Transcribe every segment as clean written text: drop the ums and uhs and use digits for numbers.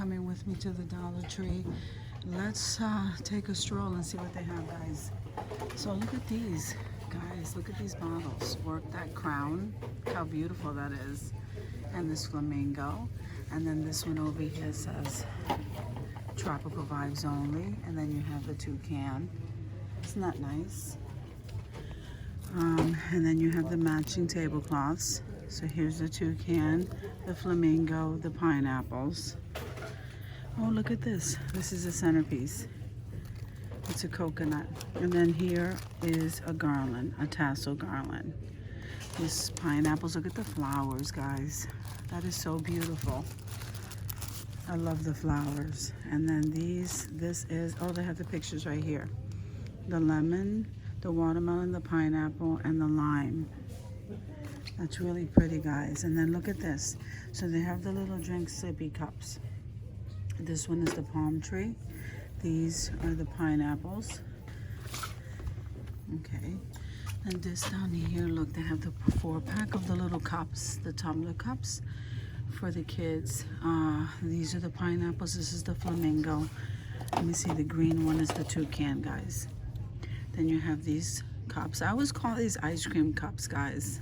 coming with me to the Dollar Tree. Let's take a stroll and see what they have, guys. So look at these, guys. Look at these bottles. Work that crown. Look how beautiful that is. And this flamingo. And then this one over here says tropical vibes only. And then you have the toucan. Isn't that nice? And then you have the matching tablecloths. So here's the toucan, the flamingo, the pineapples. Oh, look at this. This is a centerpiece. It's a coconut. And then here is a garland, a tassel garland. These pineapples, look at the flowers, guys. That is so beautiful. I love the flowers. And then this is, oh, they have the pictures right here. The lemon, the watermelon, the pineapple, and the lime. That's really pretty, guys. And then look at this. So they have the little drink sippy cups. This one is the palm tree. These are the pineapples. Okay. And this down here, look, they have the 4-pack of the little cups, the tumbler cups for the kids. These are the pineapples. This is the flamingo. Let me see, the green one is the toucan, guys. Then you have these cups. I always call these ice cream cups, guys.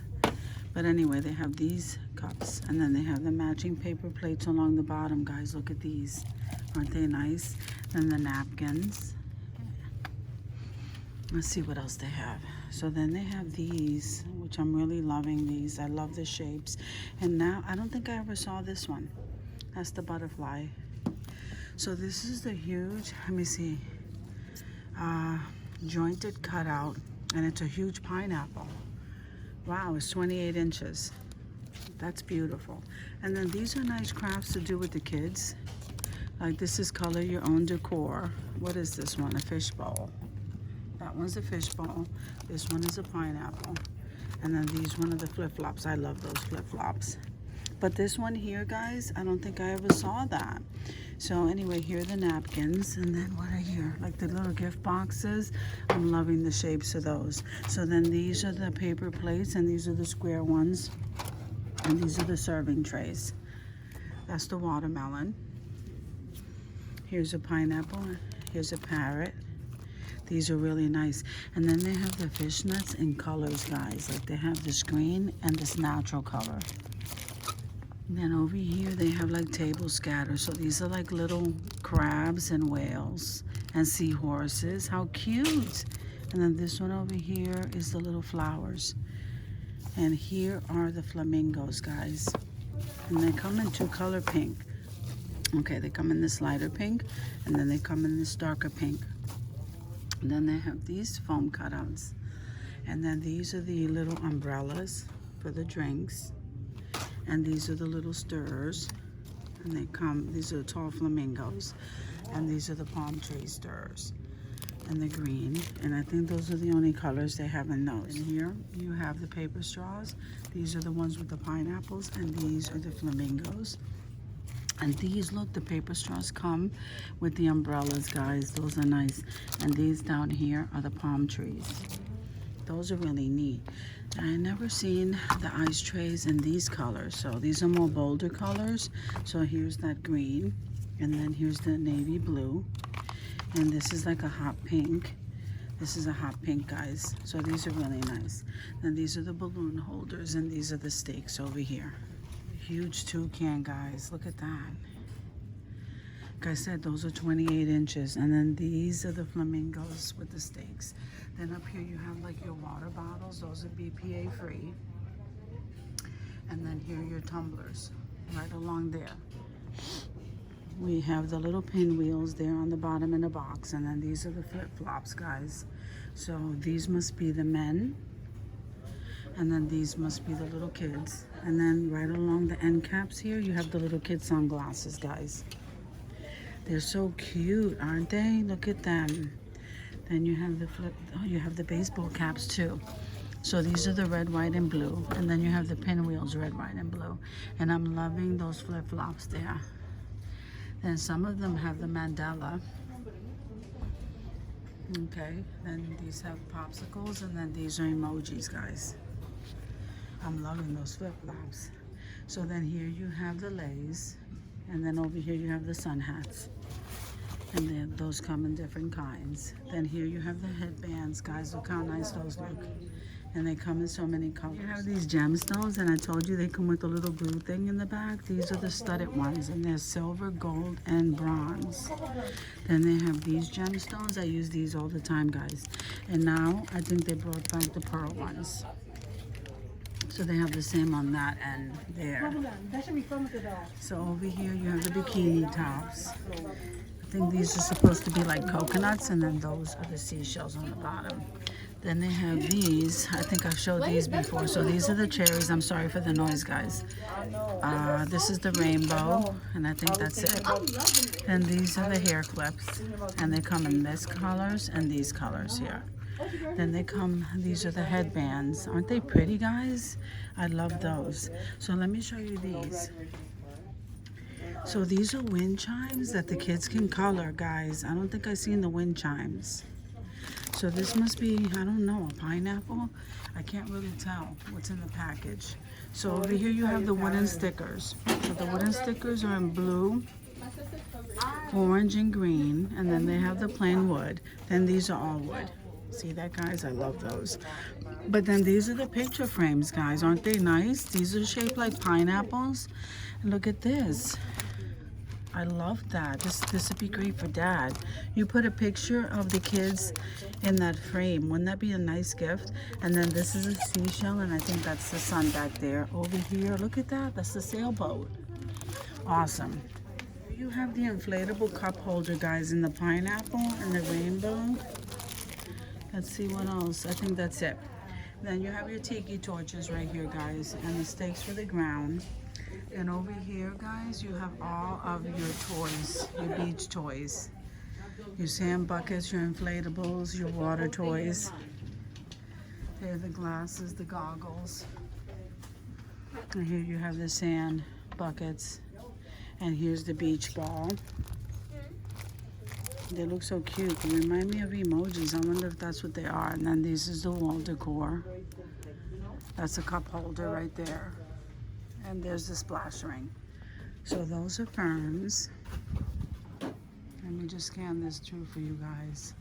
But anyway, they have these cups. And then they have the matching paper plates along the bottom, guys. Look at these. Aren't they nice? And the napkins. Let's see what else they have. So then they have these, which I'm really loving these. I love the shapes. And now, I don't think I ever saw this one. That's the butterfly. So this is the huge, let me see, jointed cutout. And it's a huge pineapple. Wow, it's 28 inches. That's beautiful. And then these are nice crafts to do with the kids. Like this is color your own decor. What is this one? A fish bowl. That one's a fish bowl. This one is a pineapple. And then these one are the flip-flops. I love those flip-flops. But this one here, guys, I don't think I ever saw that. So anyway, here are the napkins. And then what are here? Like the little gift boxes. I'm loving the shapes of those. So then these are the paper plates, and these are the square ones. And these are the serving trays. That's the watermelon. Here's a pineapple. Here's a parrot. These are really nice. And then they have the fishnets in colors, guys. Like they have this green and this natural color. And then over here they have like table scatter. So these are like little crabs and whales and seahorses. How cute. And then this one over here is the little flowers. And here are the flamingos, guys. And they come in 2-color pink. Okay, they come in this lighter pink, and then they come in this darker pink. And then they have these foam cutouts. And then these are the little umbrellas for the drinks. And these are the little stirrers. And they come, these are the tall flamingos. And these are the palm tree stirrers. And the green. And I think those are the only colors they have in those. And here you have the paper straws. These are the ones with the pineapples. And these are the flamingos. And these, look, the paper straws come with the umbrellas, guys. Those are nice. And these down here are the palm trees. Those are really neat. And I never seen the ice trays in these colors. So these are more bolder colors. So here's that green. And then here's the navy blue. And this is like a hot pink. This is a hot pink, guys. So these are really nice. Then these are the balloon holders. And these are the stakes over here. Huge toucan, guys. Look at that. Like I said, those are 28 inches. And then these are the flamingos with the stakes. Then up here you have like your water bottles. Those are BPA free. And then here are your tumblers right along there. We have the little pinwheels there on the bottom in the box. And then these are the flip-flops, guys. So these must be the men. And then these must be the little kids. And then right along the end caps here, you have the little kid sunglasses, guys. They're so cute, aren't they? Look at them. Then you have the you have the baseball caps too. So these are the red, white, and blue. And then you have the pinwheels, red, white, and blue. And I'm loving those flip-flops there. Then some of them have the mandala. Okay, then these have popsicles, and then these are emojis, guys. I'm loving those flip-flops. So then here you have the lays, And then over here you have the sun hats. And then those come in different kinds. Then here you have the headbands. Guys, look how nice those look. And they come in so many colors. You have these gemstones, and I told you they come with a little blue thing in the back. These are the studded ones, and they're silver, gold, and bronze. Then they have these gemstones. I use these all the time, guys. And now I think they brought back the pearl ones. So they have the same on that end there. So over here you have the bikini tops. I think these are supposed to be like coconuts, and then those are the seashells on the bottom. Then they have these. I think I've showed these before. So these are the cherries. I'm sorry for the noise, guys. This is the rainbow, and I think that's it. And these are the hair clips, and they come in this colors and these colors here. Then they come, these are the headbands. Aren't they pretty, guys? I love those. So let me show you these. So these are wind chimes that the kids can color, guys. I don't think I've seen the wind chimes. So this must be, I don't know, a pineapple? I can't really tell what's in the package. So over here you have the wooden stickers. So the wooden stickers are in blue, orange, and green. And then they have the plain wood. Then these are all wood. See that, guys? I love those. But then these are the picture frames, guys. Aren't they nice? These are shaped like pineapples. And look at this. I love that. This would be great for Dad. You put a picture of the kids in that frame. Wouldn't that be a nice gift? And then this is a seashell, and I think that's the sun back there. Over here, look at that. That's the sailboat. Awesome. You have the inflatable cup holder, guys, in the pineapple and the rainbow. Let's see what else. I think that's it. Then you have your tiki torches right here, guys, and the stakes for the ground. And over here, guys, you have all of your toys, your beach toys. Your sand buckets, your inflatables, your water toys. Here are the glasses, the goggles. And here you have the sand buckets. And here's the beach ball. They look so cute. They remind me of emojis. I wonder if that's what they are. And then this is the wall decor. That's a cup holder right there. And there's the splash ring. So those are ferns. Let me just scan this through for you guys.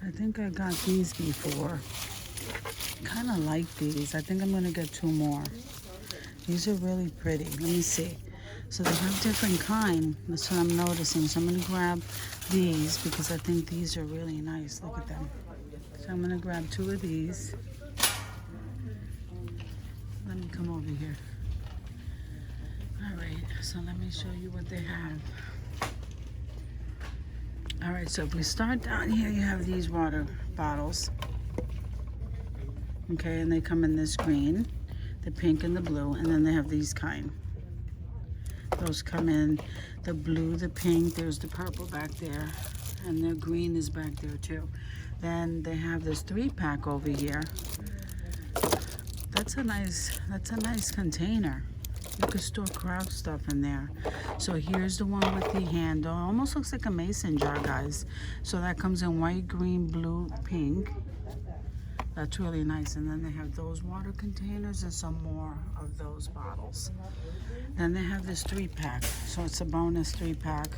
I think I got these before. Kind of like these. I think I'm going to get 2 more. These are really pretty. Let me see. So they have different kind. That's what I'm noticing. So I'm going to grab these because I think these are really nice. Look at them. So I'm going to grab 2 of these. Let me come over here. All right, so let me show you what they have. All right, so if we start down here, you have these water bottles. Okay, and they come in this green, the pink, and the blue, and then they have these kind. Those come in the blue, the pink, there's the purple back there, and the green is back there too. Then they have this 3-pack over here. That's a nice container. You could store craft stuff in there. So here's the one with the handle. Almost looks like a mason jar, guys. So that comes in white, green, blue, pink. That's really nice. And then they have those water containers and some more of those bottles. Then they have this 3-pack. So it's a bonus 3-pack.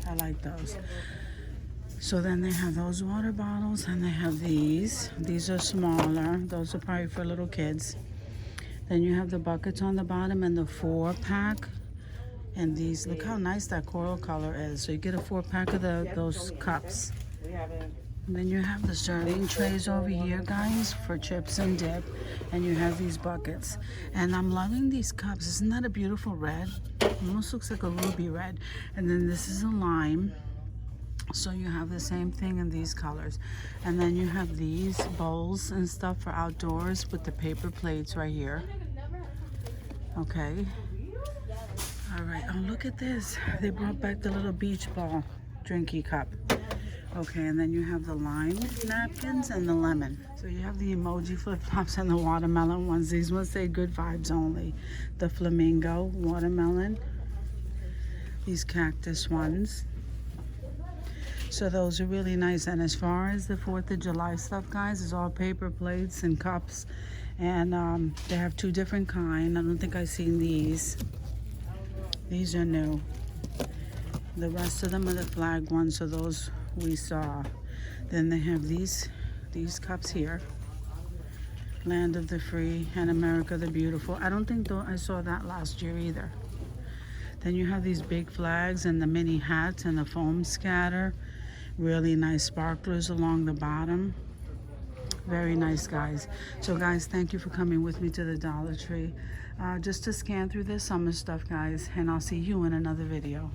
I like those. So then they have those water bottles, and they have these. These are smaller. Those are probably for little kids. Then you have the buckets on the bottom and the 4-pack. And these, look how nice that coral color is. So you get a 4-pack of those cups. And then you have the serving trays over here, guys, for chips and dip. And you have these buckets. And I'm loving these cups. Isn't that a beautiful red? It almost looks like a ruby red. And then this is a lime. So you have the same thing in these colors. And then you have these bowls and stuff for outdoors with the paper plates right here. Okay. All right. Oh, look at this. They brought back the little beach ball drinky cup. Okay, and then you have the lime napkins and the lemon. So you have the emoji flip-flops and the watermelon ones. These ones say good vibes only. The flamingo watermelon. These cactus ones. So those are really nice. And as far as the 4th of July stuff, guys, it's all paper plates and cups And they have two different kind. I don't think I've seen these. These are new. The rest of them are the flag ones, so those we saw. Then they have these cups here. Land of the Free and America the Beautiful. I don't think I saw that last year either. Then you have these big flags and the mini hats and the foam scatter. Really nice sparklers along the bottom. Very nice, guys. So guys, thank you for coming with me to the Dollar Tree just to scan through this summer stuff, guys, and I'll see you in another video.